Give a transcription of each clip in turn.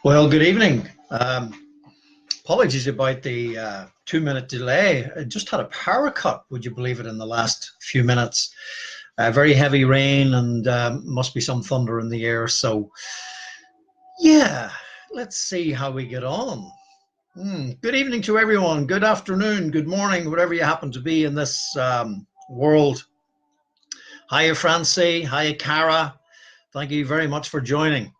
Well, good evening. Apologies about the 2 minute delay. I just had a power cut, would you believe it, in the last few minutes. Very heavy rain and must be some thunder in the air. So, yeah, let's see how we get on. Good evening to everyone. Good afternoon, good morning, whatever you happen to be in this world. Hiya, Francie. Hiya, Cara. Thank you very much for joining.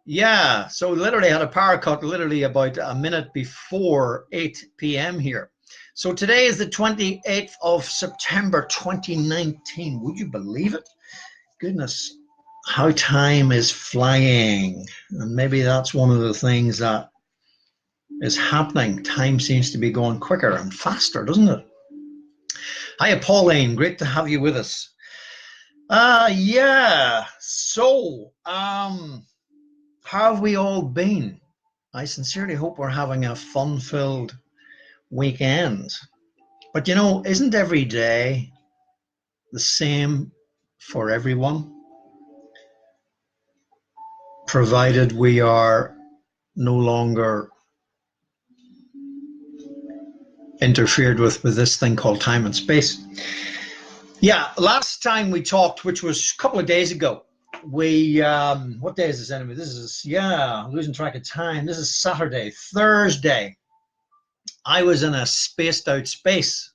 Yeah, so literally had a power cut literally about a minute before 8 p.m. here. So today is the 28th of September 2019. Would you believe it? Goodness, how time is flying. And maybe that's one of the things that is happening. Time seems to be going quicker and faster, doesn't it? Hiya, Pauline. Great to have you with us. Yeah. So, how have we all been? I sincerely hope we're having a fun-filled weekend. But you know, isn't every day the same for everyone? Provided we are no longer interfered with this thing called time and space. Yeah, last time we talked, which was a couple of days ago, we what day is this anyway? This is, yeah, losing track of time. This is Saturday. Thursday, I was in a spaced out space,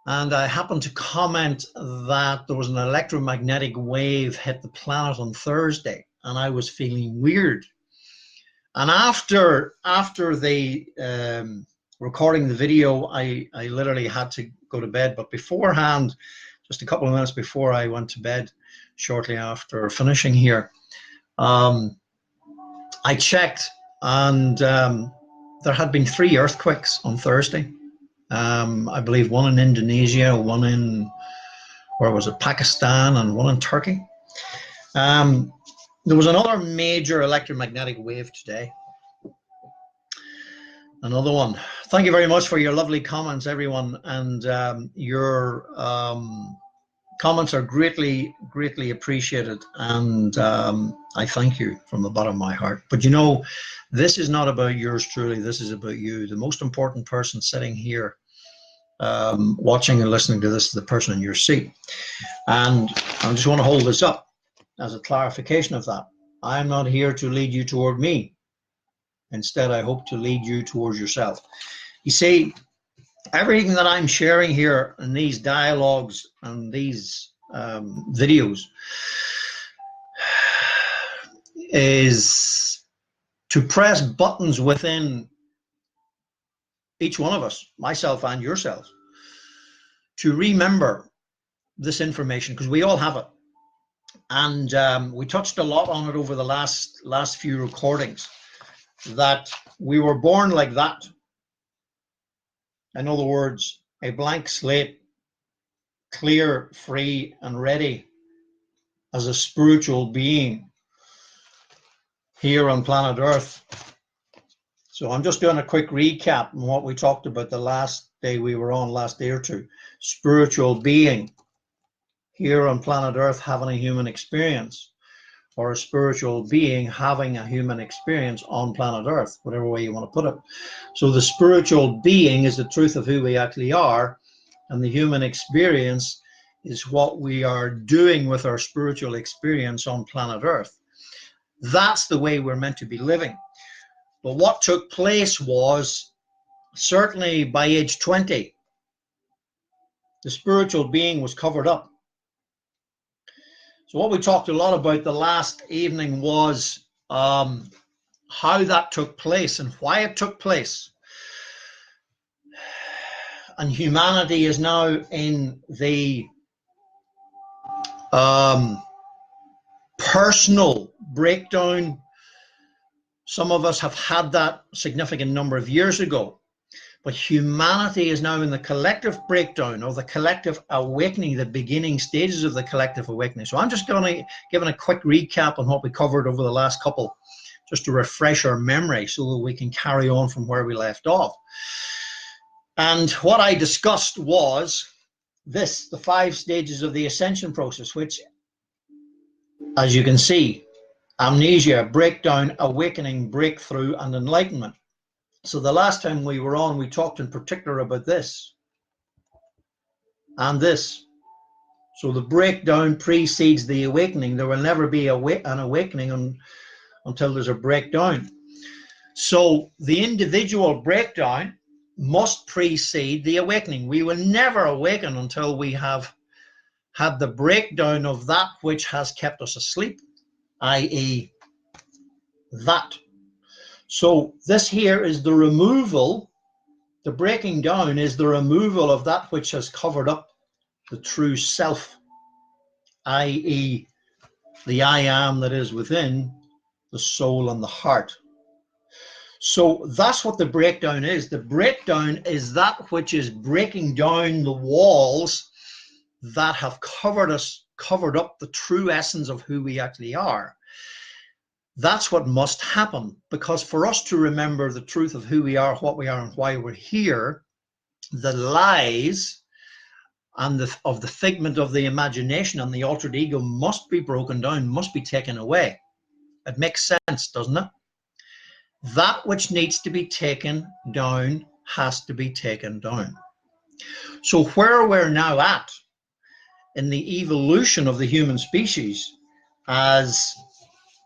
and I happened to comment that there was an electromagnetic wave hit the planet on Thursday, and I was feeling weird. And after the recording the video, I literally had to go to bed. But beforehand, just a couple of minutes before I went to bed, shortly after finishing here, I checked, and there had been 3 earthquakes on Thursday. I believe one in Indonesia, one in, where was it, Pakistan, and one in Turkey. There was another major electromagnetic wave today. Another one. Thank you very much for your lovely comments, everyone, and your comments are greatly appreciated, and I thank you from the bottom of my heart. But you know, this is not about yours truly. This is about you. The most important person sitting here watching and listening to this is the person in your seat. And I just want to hold this up as a clarification of that. I'm not here to lead you toward me. Instead, I hope to lead you towards yourself. You see, everything that I'm sharing here in these dialogues and these videos is to press buttons within each one of us, myself and yourselves, to remember this information, because we all have it. And we touched a lot on it over the last few recordings, that we were born like that. In other words, a blank slate, clear, free, and ready as a spiritual being here on planet Earth. So I'm just doing a quick recap on what we talked about the last day we were on, last day or two. Spiritual being here on planet Earth having a human experience, or a spiritual being having a human experience on planet Earth, whatever way you want to put it. So the spiritual being is the truth of who we actually are, and the human experience is what we are doing with our spiritual experience on planet Earth. That's the way we're meant to be living. But what took place was, certainly by age 20, the spiritual being was covered up. So what we talked a lot about the last evening was how that took place and why it took place. And humanity is now in the personal breakdown. Some of us have had that significant number of years ago. But humanity is now in the collective breakdown, or the collective awakening, the beginning stages of the collective awakening. So I'm just going to give a quick recap on what we covered over the last couple, just to refresh our memory so that we can carry on from where we left off. And what I discussed was this, the 5 stages of the ascension process, which, as you can see, amnesia, breakdown, awakening, breakthrough, and enlightenment. So the last time we were on, we talked in particular about this and this. So the breakdown precedes the awakening. There will never be an awakening until there's a breakdown. So the individual breakdown must precede the awakening. We will never awaken until we have had the breakdown of that which has kept us asleep, i.e. that. So this here is the removal, the breaking down is the removal of that which has covered up the true self, i.e. the I am that is within the soul and the heart. So that's what the breakdown is. The breakdown is that which is breaking down the walls that have covered up the true essence of who we actually are. That's what must happen, because for us to remember the truth of who we are, what we are, and why we're here, the lies and of the figment of the imagination and the altered ego must be broken down, must be taken away. It makes sense, doesn't it? That which needs to be taken down has to be taken down. So where we're now at in the evolution of the human species, as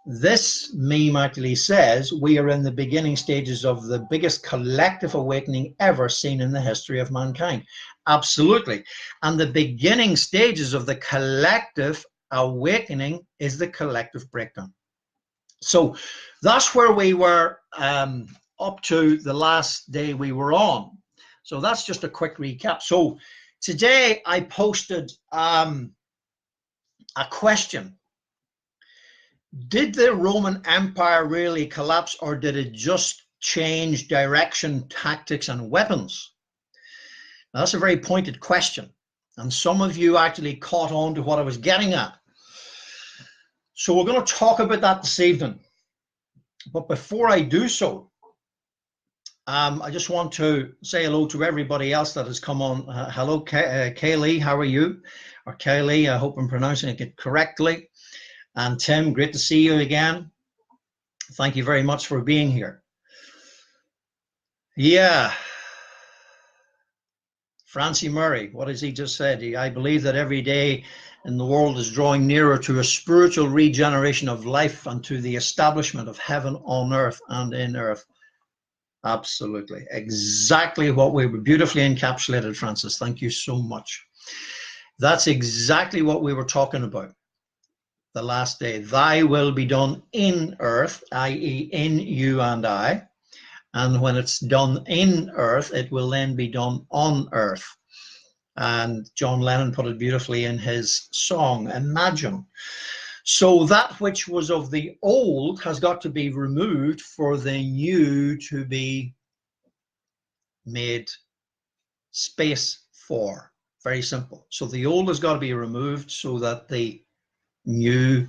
this meme actually says, we are in the beginning stages of the biggest collective awakening ever seen in the history of mankind. Absolutely. And the beginning stages of the collective awakening is the collective breakdown. So that's where we were up to the last day we were on. So that's just a quick recap. So today I posted a question. Did the Roman Empire really collapse, or did it just change direction, tactics, and weapons? Now, that's a very pointed question, and some of you actually caught on to what I was getting at. So we're going to talk about that this evening. But before I do so, I just want to say hello to everybody else that has come on. Hello, Kaylee, how are you? Or Kaylee, I hope I'm pronouncing it correctly. And Tim, great to see you again. Thank you very much for being here. Yeah. Francie Murray, what has he just said? I believe that every day in the world is drawing nearer to a spiritual regeneration of life and to the establishment of heaven on earth and in earth. Absolutely. Exactly what we were beautifully encapsulated, Francis. Thank you so much. That's exactly what we were talking about the last day. Thy will be done in earth, i.e. in you and I. And when it's done in earth, it will then be done on earth. And John Lennon put it beautifully in his song, Imagine. So that which was of the old has got to be removed for the new to be made space for. Very simple. So the old has got to be removed so that the new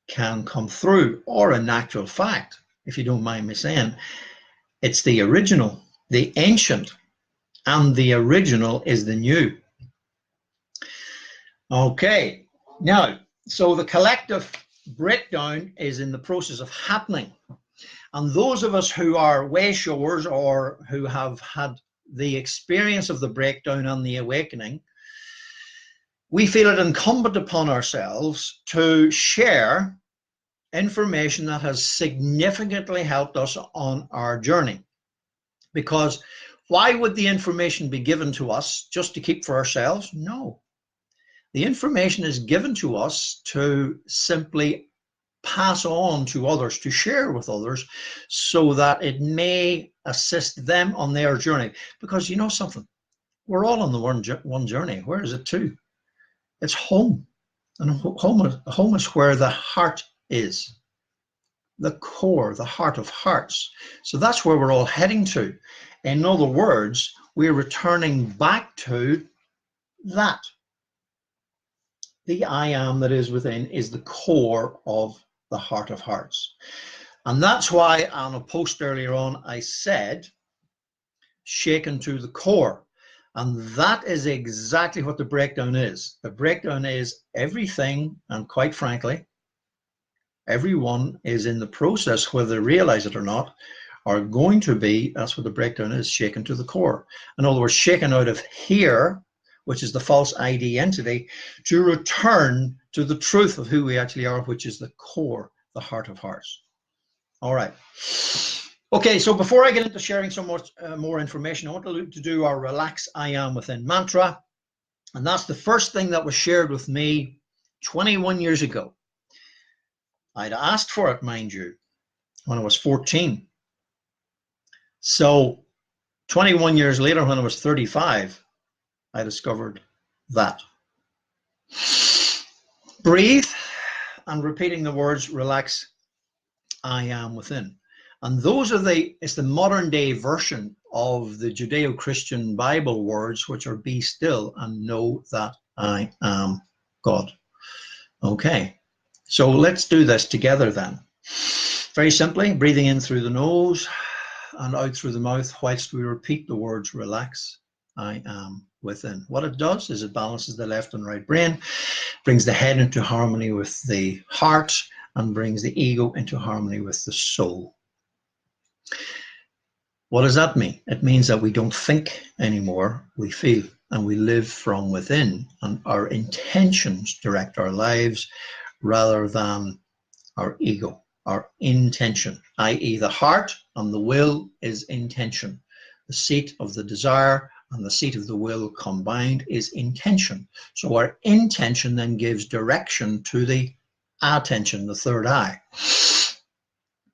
can come through. Or in actual fact, if you don't mind me saying, it's the original, the ancient, and the original is the new. Okay, now, so the collective breakdown is in the process of happening. And those of us who are way showers or who have had the experience of the breakdown and the awakening, we feel it incumbent upon ourselves to share information that has significantly helped us on our journey. Because why would the information be given to us just to keep for ourselves? No. The information is given to us to simply pass on to others, to share with others, so that it may assist them on their journey. Because you know something, we're all on the one journey. Where is it to? It's home. And home is where the heart is. The core, the heart of hearts. So that's where we're all heading to. In other words, we're returning back to that. The I am that is within is the core of the heart of hearts. And that's why on a post earlier on, I said, shaken to the core. And that is exactly what the breakdown is. The breakdown is everything, and quite frankly, everyone is in the process, whether they realize it or not, are going to be, that's what the breakdown is, shaken to the core. In other words, shaken out of here, which is the false ID entity, to return to the truth of who we actually are, which is the core, the heart of hearts. All right. Okay, so before I get into sharing some more information, I want to do our Relax I Am Within mantra. And that's the first thing that was shared with me 21 years ago. I'd asked for it, mind you, when I was 14. So 21 years later, when I was 35, I discovered that. Breathe, and repeating the words, relax, I am within. And those are it's the modern day version of the Judeo-Christian Bible words, which are be still and know that I am God. Okay, so let's do this together then. Very simply, breathing in through the nose and out through the mouth whilst we repeat the words relax, I am within. What it does is it balances the left and right brain, brings the head into harmony with the heart, and brings the ego into harmony with the soul. What does that mean? It means that we don't think anymore, we feel, and we live from within, and our intentions direct our lives rather than our ego. Our intention, i.e. the heart and the will is intention. The seat of the desire and the seat of the will combined is intention. So our intention then gives direction to the attention, the third eye.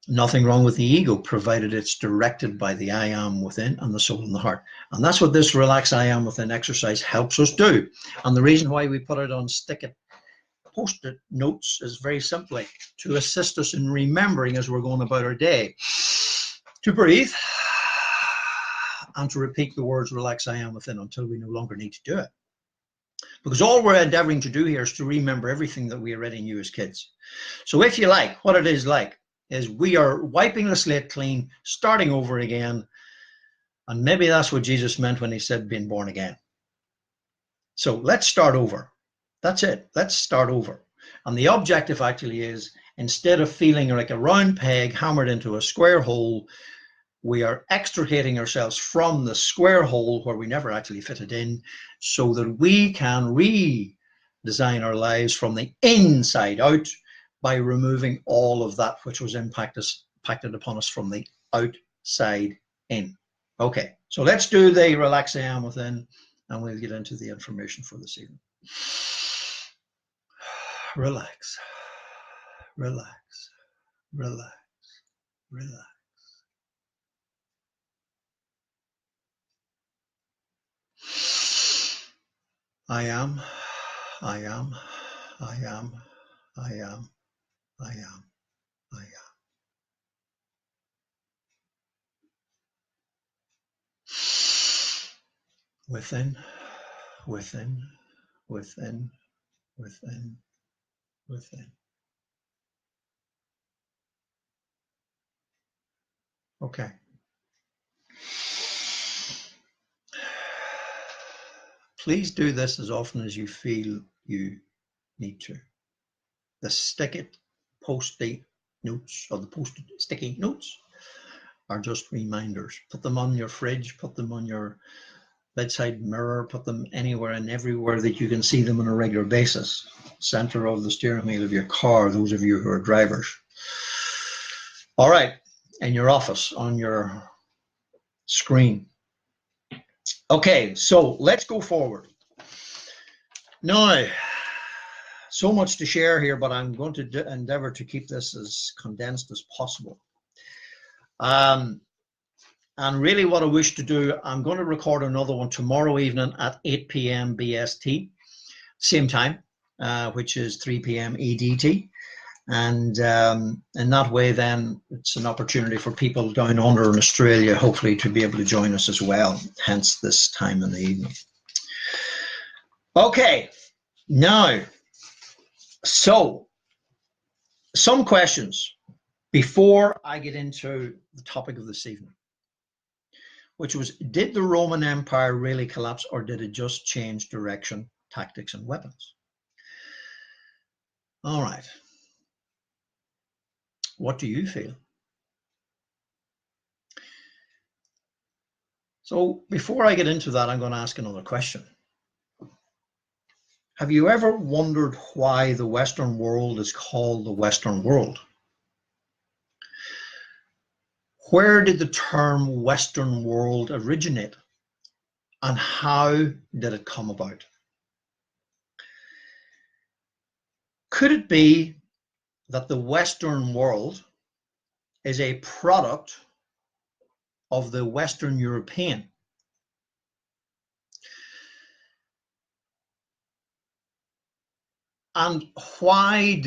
Nothing wrong with the ego, provided it's directed by the I am within and the soul and the heart. And that's what this Relax I Am Within exercise helps us do. And the reason why we put it on stick-it Post-it notes is very simply to assist us in remembering as we're going about our day to breathe and to repeat the words relax I am within until we no longer need to do it. Because all we're endeavoring to do here is to remember everything that we already knew as kids. So if you like, what it is like is we are wiping the slate clean, starting over again. And maybe that's what Jesus meant when he said being born again. So let's start over. That's it. Let's start over. And the objective actually is, instead of feeling like a round peg hammered into a square hole, we are extricating ourselves from the square hole where we never actually fitted in, so that we can redesign our lives from the inside out by removing all of that which was impacted upon us from the outside in. Okay, so let's do the Relax I Am Within, and we'll get into the information for this evening. Relax, relax, relax, relax. I am, I am, I am, I am, I am, I am. Within, within, within, within, within. Okay. Please do this as often as you feel you need to. The stick-it post-it notes or the post-it sticky notes are just reminders. Put them on your fridge, put them on your bedside mirror, put them anywhere and everywhere that you can see them on a regular basis. Center of the steering wheel of your car, those of you who are drivers. All right, in your office, on your screen. Okay, so let's go forward. Now, so much to share here, but I'm going to endeavor to keep this as condensed as possible. And really what I wish to do, I'm going to record another one tomorrow evening at 8 p.m. BST, same time, which is 3 p.m. EDT. And in that way, then it's an opportunity for people down under in Australia, hopefully, to be able to join us as well, hence this time in the evening. Okay, now, so some questions before I get into the topic of this evening, which was, did the Roman Empire really collapse, or did it just change direction, tactics, and weapons? All right. What do you feel? So before I get into that, I'm going to ask another question. Have you ever wondered why the Western world is called the Western world? Where did the term Western world originate? And how did it come about? Could it be that the Western world is a product of the Western European? And why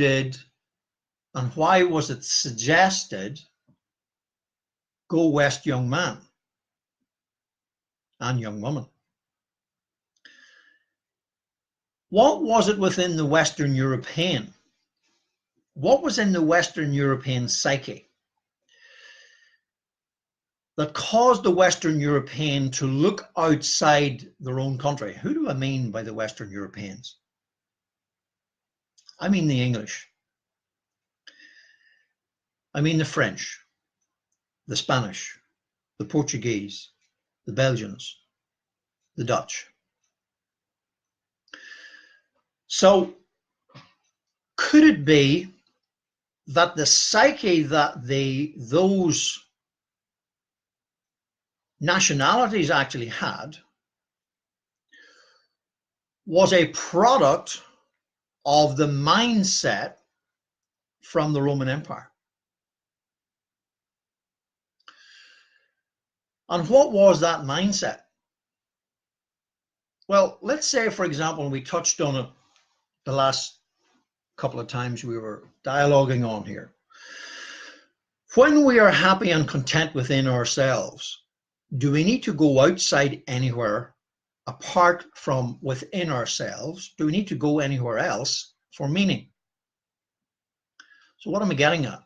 was it suggested, go west, young man and young woman? What was it within the Western European? What was in the Western European psyche that caused the Western European to look outside their own country? Who do I mean by the Western Europeans? I mean the English. I mean the French, the Spanish, the Portuguese, the Belgians, the Dutch. So could it be that the psyche that those nationalities actually had was a product of the mindset from the Roman Empire? And what was that mindset? Well, let's say, for example, we touched on it the last couple of times we were dialoguing on here. When we are happy and content within ourselves, do we need to go outside anywhere apart from within ourselves? Do we need to go anywhere else for meaning? So what am I getting at?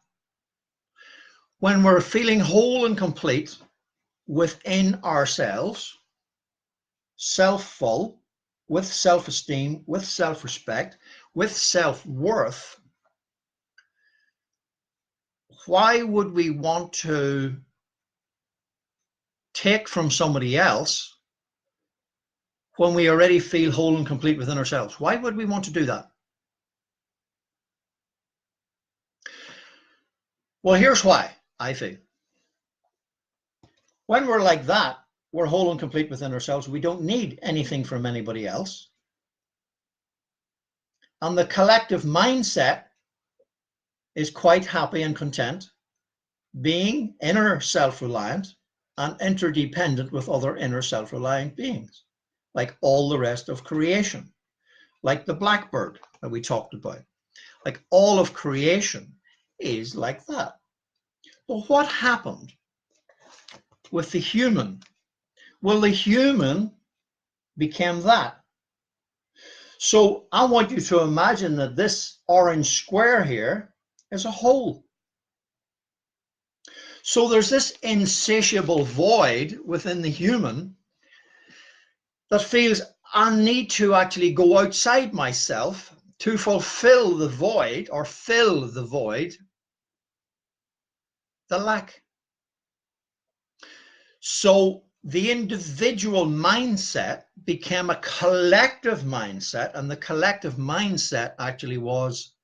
When we're feeling whole and complete within ourselves, self-full, with self-esteem, with self-respect, with self-worth, why would we want to take from somebody else when we already feel whole and complete within ourselves? Why would we want to do that? Well, here's why I feel. When we're like that, we're whole and complete within ourselves. We don't need anything from anybody else. And the collective mindset is quite happy and content, being inner self-reliant and interdependent with other inner self-reliant beings, like all the rest of creation, like the blackbird that we talked about. Like all of creation is like that. Well, what happened with the human? Well, the human became that. So I want you to imagine that this orange square here is a hole. So there's this insatiable void within the human that feels I need to actually go outside myself to fulfill the void or fill the void, the lack. So the individual mindset became a collective mindset, and the collective mindset actually was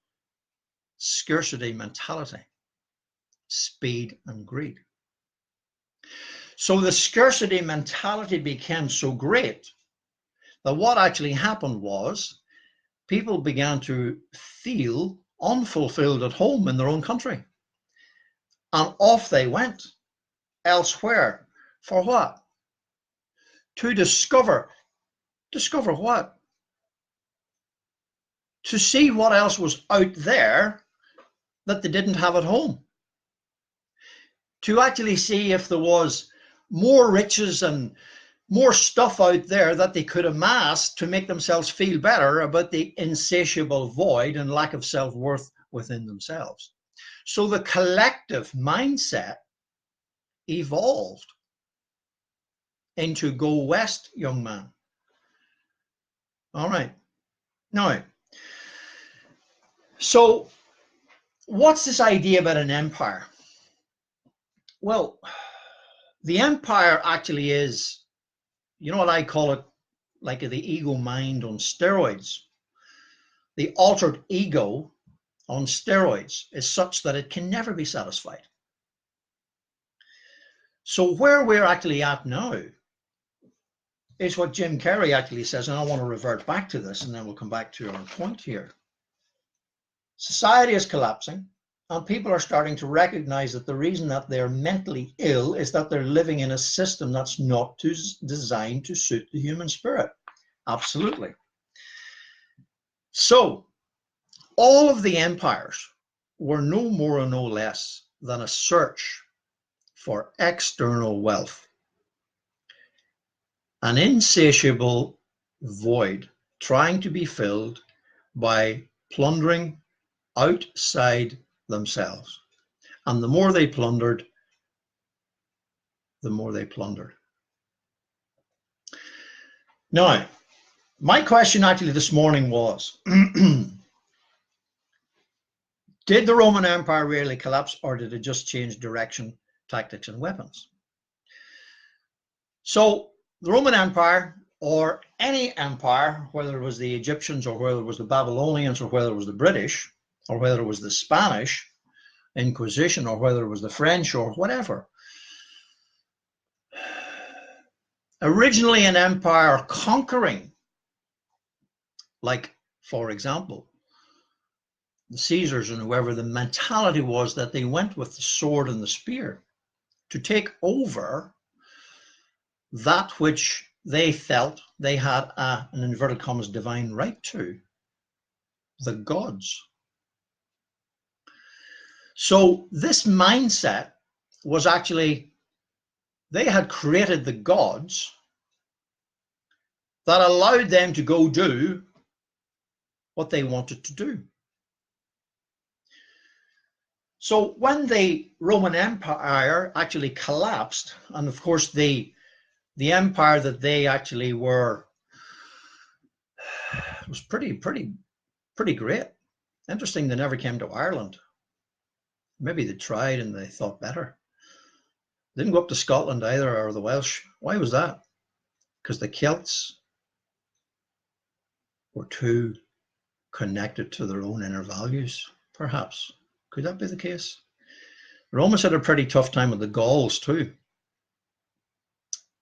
scarcity mentality, speed and greed. So the scarcity mentality became so great that what actually happened was people began to feel unfulfilled at home in their own country. And off they went elsewhere. For what? To discover. Discover what? To see what else was out there that they didn't have at home. To actually see if there was more riches and more stuff out there that they could amass to make themselves feel better about the insatiable void and lack of self-worth within themselves. So the collective mindset evolved into go west, young man. All right. Now, so what's this idea about an empire? Well, the empire actually is, you know what I call it, like the ego mind on steroids. The altered ego on steroids is such that it can never be satisfied. So where we're actually at now is what Jim Carrey actually says, and I want to revert back to this, and then we'll come back to our point here. Society is collapsing, and people are starting to recognize that the reason that they're mentally ill is that they're living in a system that's not designed to suit the human spirit. Absolutely. So all of the empires were no more or no less than a search for external wealth, an insatiable void trying to be filled by plundering outside themselves. And the more they plundered, the more they plundered. Now, my question actually this morning was, did the Roman Empire really collapse, or did it just change direction, tactics, and weapons? So the Roman Empire, or any empire, whether it was the Egyptians or whether it was the Babylonians or whether it was the British or whether it was the Spanish Inquisition or whether it was the French or whatever, originally an empire conquering, like, for example, the Caesars and whoever, the mentality was that they went with the sword and the spear to take over that which they felt they had an inverted commas divine right to, the gods. So this mindset was actually, they had created the gods that allowed them to go do what they wanted to do. So when the Roman Empire actually collapsed, and of course the empire that they actually were was pretty great. Interesting, they never came to Ireland. Maybe they tried and they thought better. Didn't go up to Scotland either, or the Welsh. Why was that? Because the Celts were too connected to their own inner values, perhaps. Could that be the case? The Romans had a pretty tough time with the Gauls too.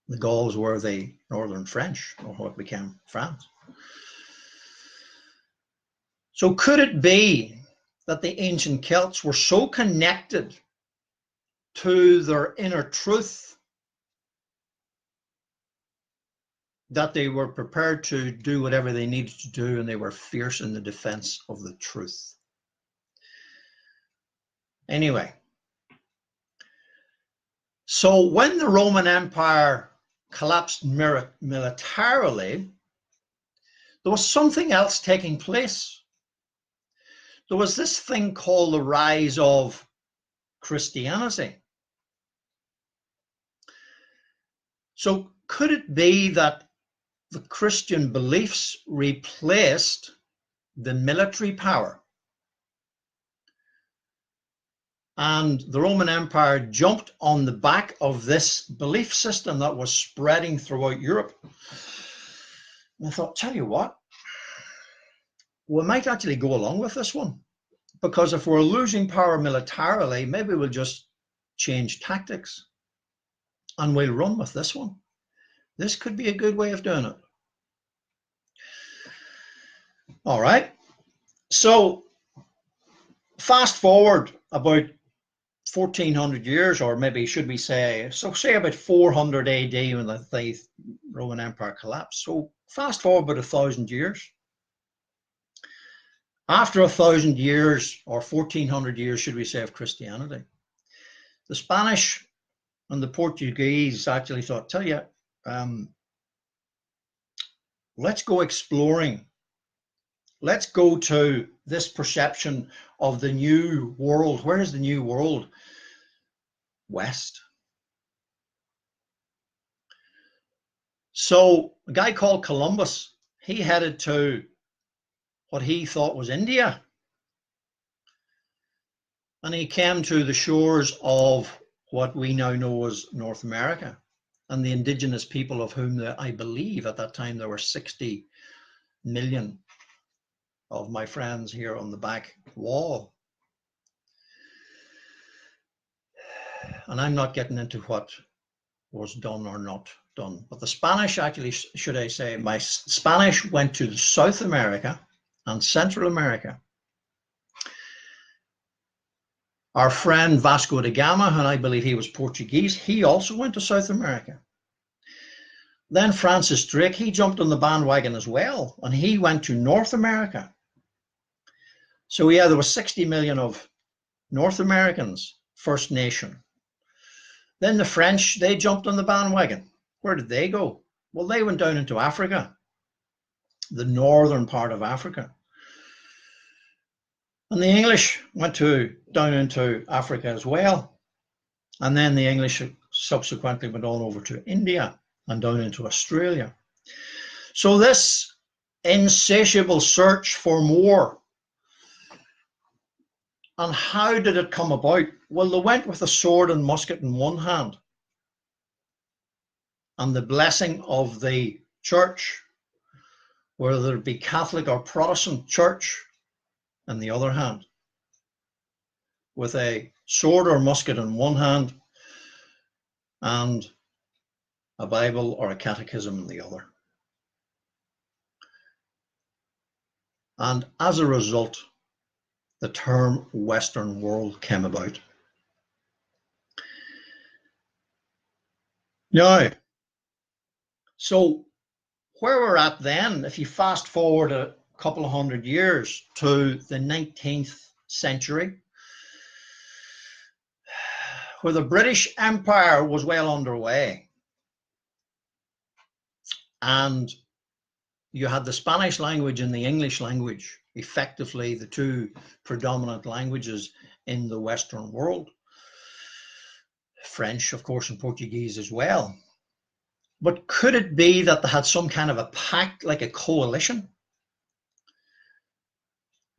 The Gauls were the Northern French, or what became France. So could it be that the ancient Celts were so connected to their inner truth that they were prepared to do whatever they needed to do, and they were fierce in the defense of the truth? Anyway, so when the Roman Empire collapsed militarily, there was something else taking place. There was this thing called the rise of Christianity. So could it be that the Christian beliefs replaced the military power? And the Roman Empire jumped on the back of this belief system that was spreading throughout Europe. And I thought, tell you what, we might actually go along with this one, because if we're losing power militarily, maybe we'll just change tactics and we'll run with this one. This could be a good way of doing it. All right. So fast forward about 1400 years, or maybe should we say, so say about 400 AD when the Roman Empire collapsed. So fast forward about 1,000 years. After 1,000 years, or 1400 years, should we say, of Christianity, the Spanish and the Portuguese actually thought, tell you, let's go exploring. Let's go to this perception of the new world. Where is the new world? West. So a guy called Columbus, he headed to what he thought was India. And he came to the shores of what we now know as North America, and the indigenous people of whom I believe at that time there were 60 million of my friends here on the back wall. And I'm not getting into what was done or not done, but the Spanish, actually, should I say, my Spanish went to South America and Central America. Our friend Vasco da Gama, and I believe he was Portuguese, he also went to South America. Then Francis Drake, he jumped on the bandwagon as well, and he went to North America. So yeah, there was 60 million of North Americans, First Nation. Then the French, they jumped on the bandwagon. Where did they go? Well, they went down into Africa, the northern part of Africa. And the English went down into Africa as well. And then the English subsequently went on over to India and down into Australia. So this insatiable search for more. And how did it come about? Well, they went with a sword and musket in one hand and the blessing of the church, whether it be Catholic or Protestant church, in the other hand, with a sword or musket in one hand and a Bible or a catechism in the other. And as a result, the term Western world came about. Now, so where we're at then, if you fast forward a couple of hundred years to the 19th century, where the British Empire was well underway, and you had the Spanish language and the English language, effectively the two predominant languages in the Western world. French, of course, and Portuguese as well. But could it be that they had some kind of a pact, like a coalition,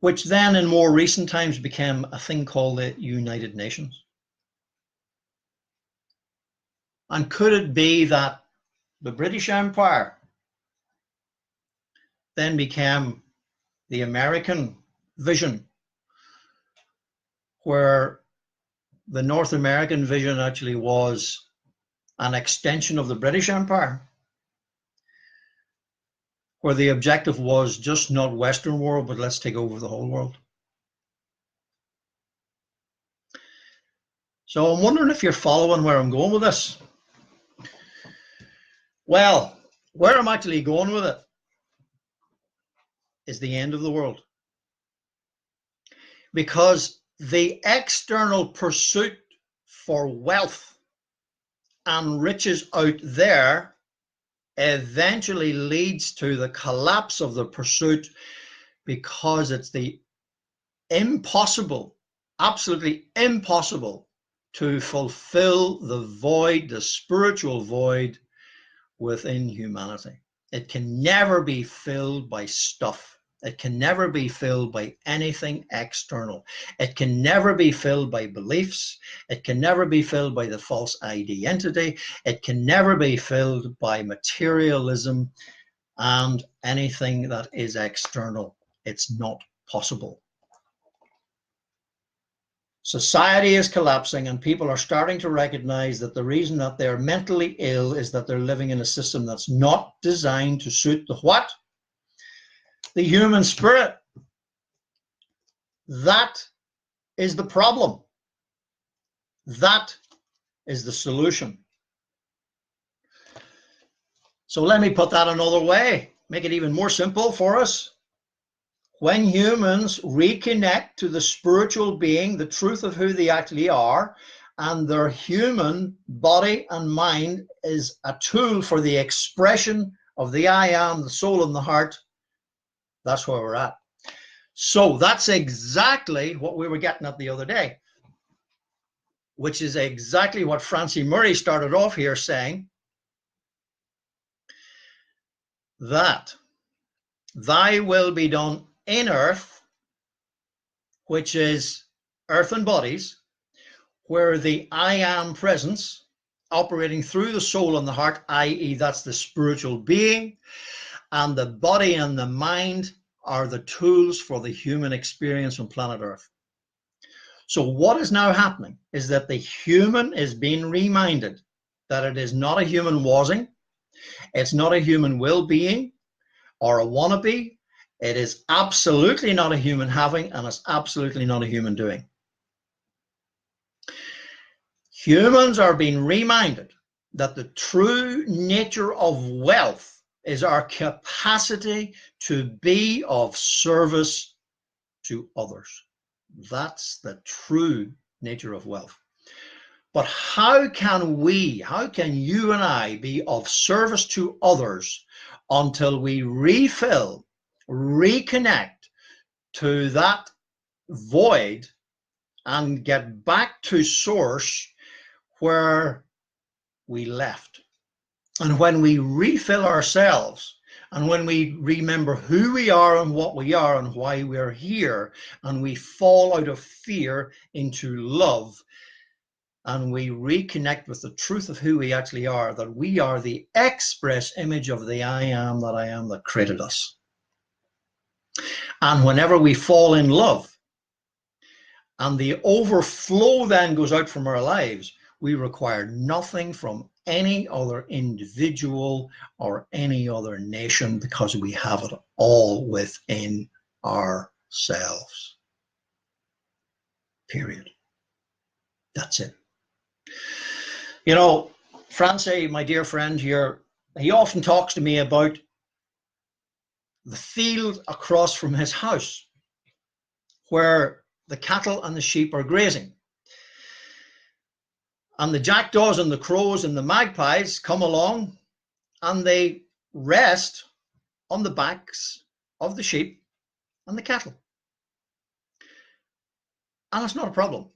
which then in more recent times became a thing called the United Nations? And could it be that the British Empire then became the American vision, where the North American vision actually was an extension of the British Empire, where the objective was just not Western world, but let's take over the whole world? So I'm wondering if you're following where I'm going with this. Well, where I'm actually going with it is the end of the world. Because the external pursuit for wealth and riches out there eventually leads to the collapse of the pursuit, because it's the impossible, absolutely impossible, to fulfill the void, the spiritual void within humanity. It can never be filled by stuff. It can never be filled by anything external. It can never be filled by beliefs. It can never be filled by the false identity. It can never be filled by materialism and anything that is external. It's not possible. Society is collapsing, and people are starting to recognize that the reason that they're mentally ill is that they're living in a system that's not designed to suit the what? The human spirit. That is the problem. That is the solution. So let me put that another way, make it even more simple for us. When humans reconnect to the spiritual being, the truth of who they actually are, and their human body and mind is a tool for the expression of the I am, the soul and the heart, that's where we're at. So that's exactly what we were getting at the other day, which is exactly what Francie Murray started off here saying, that thy will be done in earth, which is earthen bodies where the I am presence operating through the soul and the heart, i.e. that's the spiritual being, and the body and the mind are the tools for the human experience on planet Earth. So what is now happening is that the human is being reminded that it is not a human wasing, it's not a human will-being or a wannabe, it is absolutely not a human having, and it's absolutely not a human doing. Humans are being reminded that the true nature of wealth is our capacity to be of service to others. That's the true nature of wealth. But how can you and I be of service to others until we refill, reconnect to that void and get back to source where we left? And when we refill ourselves, and when we remember who we are and what we are and why we're here, and we fall out of fear into love, and we reconnect with the truth of who we actually are, that we are the express image of the I am that created us. And whenever we fall in love, and the overflow then goes out from our lives, we require nothing from any other individual or any other nation, because we have it all within ourselves. Period. That's it. You know, Francie, my dear friend here, he often talks to me about the field across from his house where the cattle and the sheep are grazing. And the jackdaws and the crows and the magpies come along and they rest on the backs of the sheep and the cattle. And it's not a problem,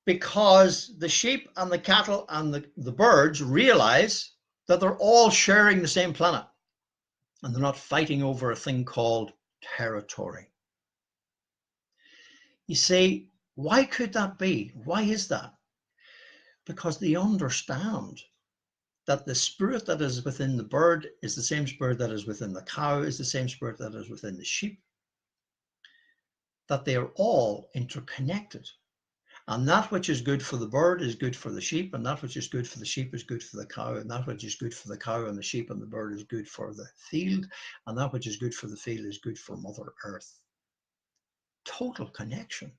because the sheep and the cattle and the birds realize that they're all sharing the same planet, and they're not fighting over a thing called territory. You see, why could that be? Why is that? Because they understand that the spirit that is within the bird is the same spirit that is within the cow, is the same spirit that is within the sheep, that they are all interconnected. And that which is good for the bird is good for the sheep, and that which is good for the sheep is good for the cow, and that which is good for the cow and the sheep and the bird is good for the field, and that which is good for the field is good for Mother Earth. Total connection,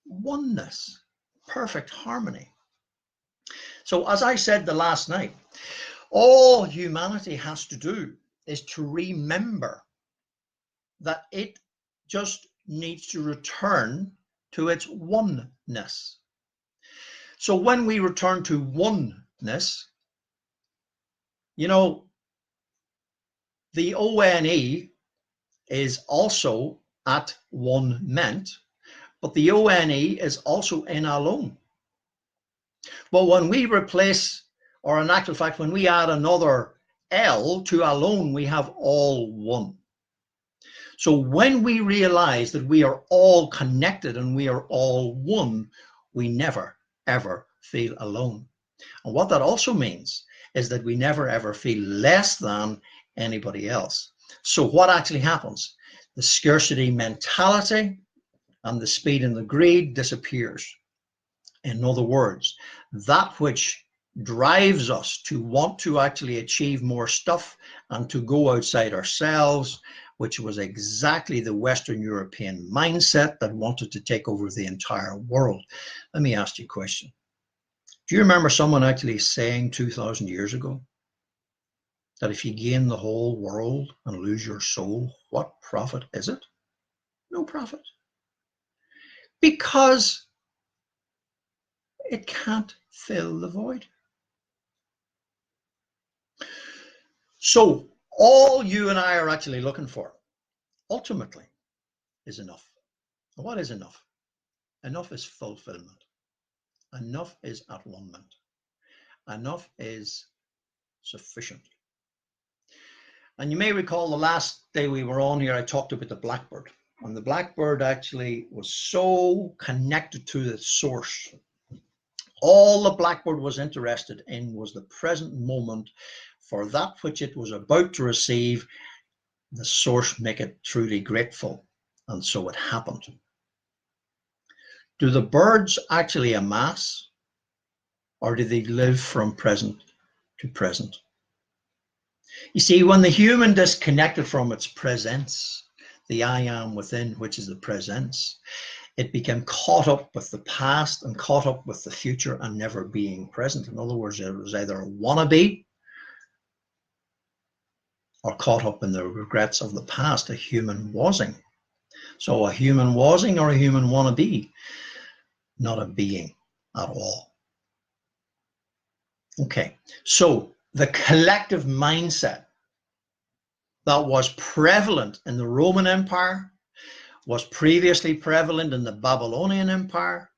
oneness, perfect harmony. So as I said the last night, all humanity has to do is to remember that it just needs to return to its oneness. So when we return to oneness, you know, the ONE is also at one meant, but the ONE is also in alone. But when we replace, or in actual fact, when we add another L to alone, we have all one. So when we realize that we are all connected and we are all one, we never, ever feel alone. And what that also means is that we never, ever feel less than anybody else. So what actually happens? The scarcity mentality and the speed and the greed disappears. In other words, that which drives us to want to actually achieve more stuff and to go outside ourselves, which was exactly the Western European mindset that wanted to take over the entire world. Let me ask you a question. Do you remember someone actually saying 2,000 years ago that if you gain the whole world and lose your soul, what profit is it? No profit. Because it can't fill the void. So all you and I are actually looking for, ultimately, is enough. What is enough? Enough is fulfillment. Enough is at one ment. Enough is sufficient. And you may recall the last day we were on here, I talked about the blackbird. And the blackbird actually was so connected to the source. All the blackbird was interested in was the present moment for that which it was about to receive. The source make it truly grateful. And so it happened. Do the birds actually amass, or do they live from present to present? You see, when the human disconnected from its presence, the I am within, which is the presence, it became caught up with the past and caught up with the future and never being present. In other words, it was either a wannabe or caught up in the regrets of the past, a human wasing. So a human wasing or a human wannabe, not a being at all. Okay, so the collective mindset that was prevalent in the Roman Empire, was previously prevalent in the Babylonian Empire,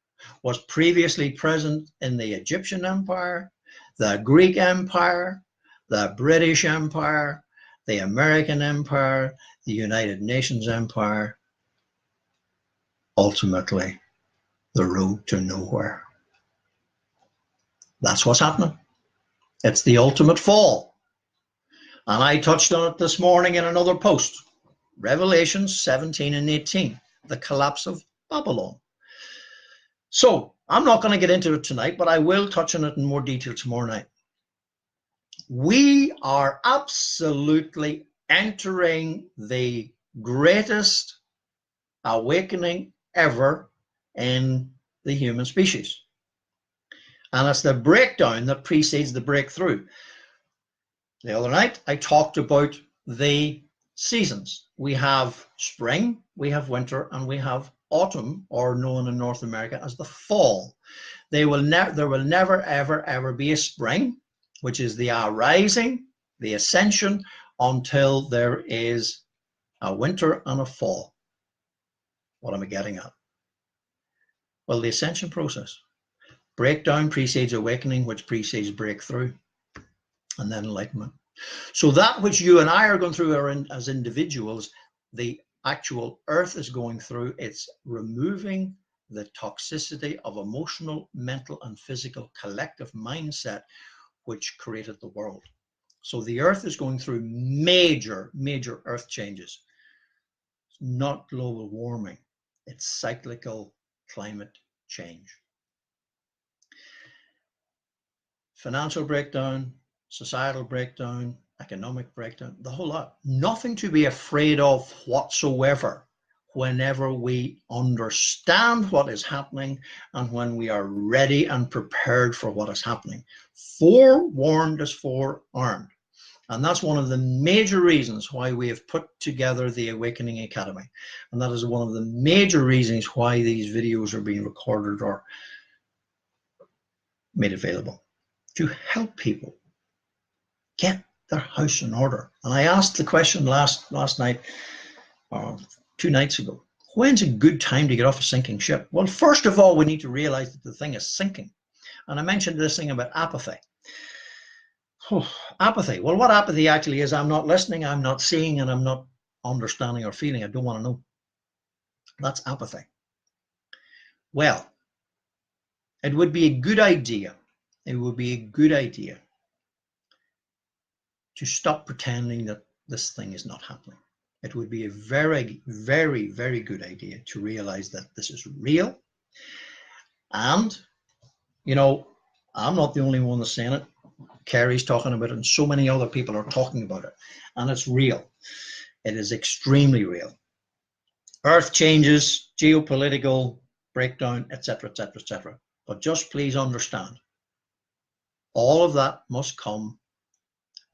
was previously present in the Egyptian Empire, the Greek Empire, the British Empire, the American Empire, the United Nations Empire, ultimately the road to nowhere. That's what's happening. It's the ultimate fall. And I touched on it this morning in another post. Revelations 17 and 18, the collapse of Babylon. So I'm not going to get into it tonight, but I will touch on it in more detail tomorrow night. We are absolutely entering the greatest awakening ever in the human species. And it's the breakdown that precedes the breakthrough. The other night, I talked about the seasons. We have spring, we have winter, and we have autumn, or known in North America as the fall. There will never, ever be a spring, which is the arising, the ascension, until there is a winter and a fall. What am I getting at? Well, the ascension process. Breakdown precedes awakening, which precedes breakthrough, and then enlightenment. So that which you and I are going through as individuals, the actual earth is going through, it's removing the toxicity of emotional, mental, and physical collective mindset which created the world. So the earth is going through major earth changes. It's not global warming, it's cyclical climate change. Financial breakdown, societal breakdown, economic breakdown, the whole lot. Nothing to be afraid of whatsoever whenever we understand what is happening and when we are ready and prepared for what is happening. Forewarned is forearmed. And that's one of the major reasons why we have put together the Awakening Academy. And that is one of the major reasons why these videos are being recorded or made available, to help people get their house in order. And I asked the question last night, or 2 nights ago, when's a good time to get off a sinking ship? Well, first of all, we need to realize that the thing is sinking. And I mentioned this thing about apathy. Apathy. Well, what apathy actually is, I'm not listening, I'm not seeing, and I'm not understanding or feeling. I don't want to know. That's apathy. Well, it would be a good idea. It would be a good idea to stop pretending that this thing is not happening. It would be a very good idea to realize that this is real. And, you know, I'm not the only one that's saying it. Kerry's talking about it, and so many other people are talking about it. And it's real. It is extremely real. Earth changes, geopolitical breakdown, etc., etc., etc. But just please understand, all of that must come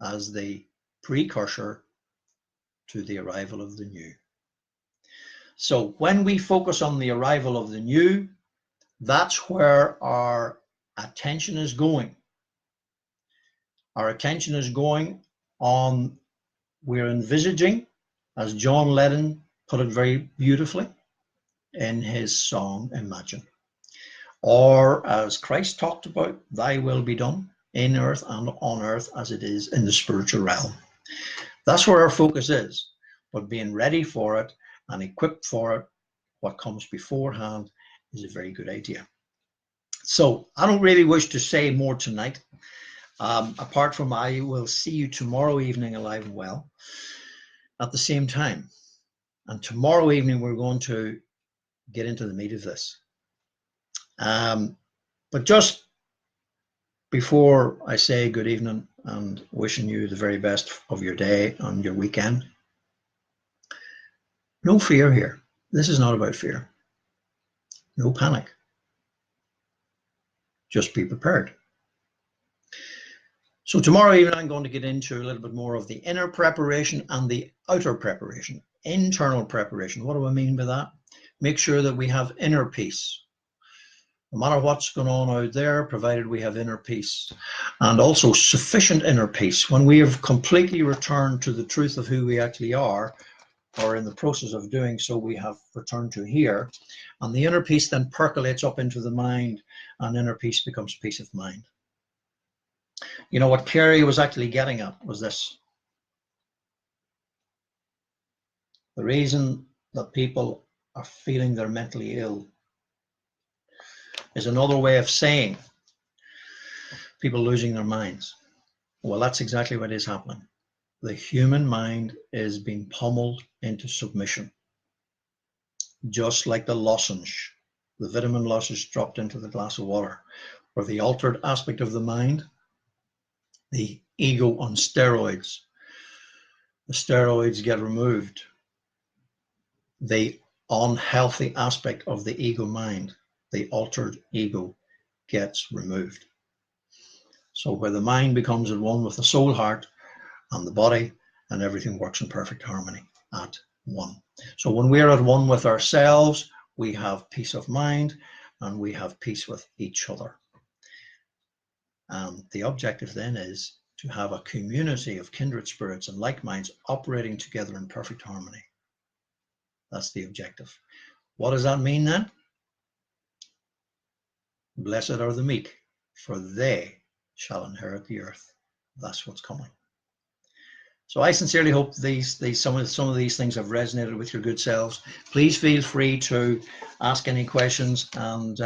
as the precursor to the arrival of the new. So when we focus on the arrival of the new, that's where our attention is going. Our attention is going on, we're envisaging, as John Lennon put it very beautifully in his song Imagine, or as Christ talked about, thy will be done in earth and on earth as it is in the spiritual realm. That's where our focus is, but being ready for it and equipped for it, what comes beforehand is a very good idea. So I don't really wish to say more tonight, apart from I will see you tomorrow evening alive and well at the same time. And tomorrow evening we're going to get into the meat of this. But just before I say good evening and wishing you the very best of your day and your weekend, no fear here. This is not about fear. No panic. Just be prepared. So tomorrow evening, I'm going to get into a little bit more of the inner preparation and the outer preparation, internal preparation. What do I mean by that? Make sure that we have inner peace. No matter what's going on out there, provided we have inner peace, and also sufficient inner peace. When we have completely returned to the truth of who we actually are, or in the process of doing so, we have returned to here, and the inner peace then percolates up into the mind, and inner peace becomes peace of mind. You know, what Carrie was actually getting at was this. The reason that people are feeling they're mentally ill is another way of saying people losing their minds. Well, that's exactly what is happening. The human mind is being pummeled into submission, just like the lozenge, the vitamin lozenge dropped into the glass of water, or the altered aspect of the mind, the ego on steroids. The steroids get removed. The unhealthy aspect of the ego mind, the altered ego, gets removed. So where the mind becomes at one with the soul, heart, and the body, and everything works in perfect harmony at one. So when we're at one with ourselves, we have peace of mind and we have peace with each other. And the objective then is to have a community of kindred spirits and like minds operating together in perfect harmony. That's the objective. What does that mean then? Blessed are the meek, for they shall inherit the earth. That's what's coming. So I sincerely hope some of these things have resonated with your good selves. Please feel free to ask any questions, and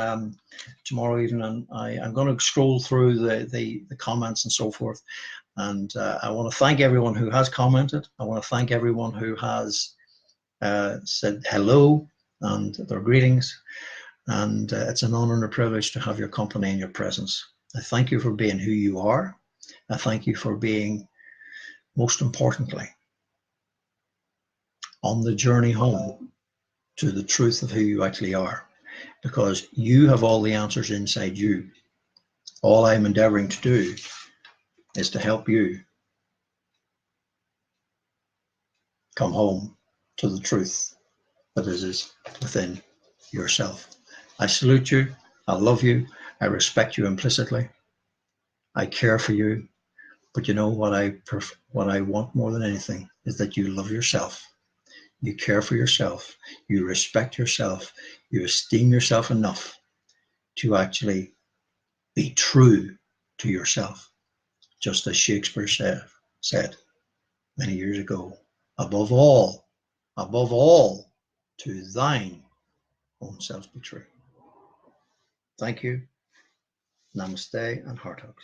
tomorrow evening I'm going to scroll through the comments and so forth. And I want to thank everyone who has commented. I want to thank everyone who has said hello and their greetings. And it's an honor and a privilege to have your company and your presence. I thank you for being who you are. I thank you for being, most importantly, on the journey home to the truth of who you actually are, because you have all the answers inside you. All I'm endeavoring to do is to help you come home to the truth that is within yourself. I salute you. I love you. I respect you implicitly. I care for you. But you know what I want more than anything is that you love yourself. You care for yourself. You respect yourself. You esteem yourself enough to actually be true to yourself. Just as Shakespeare said many years ago, above all, to thine own self be true. Thank you. Namaste and heart hugs.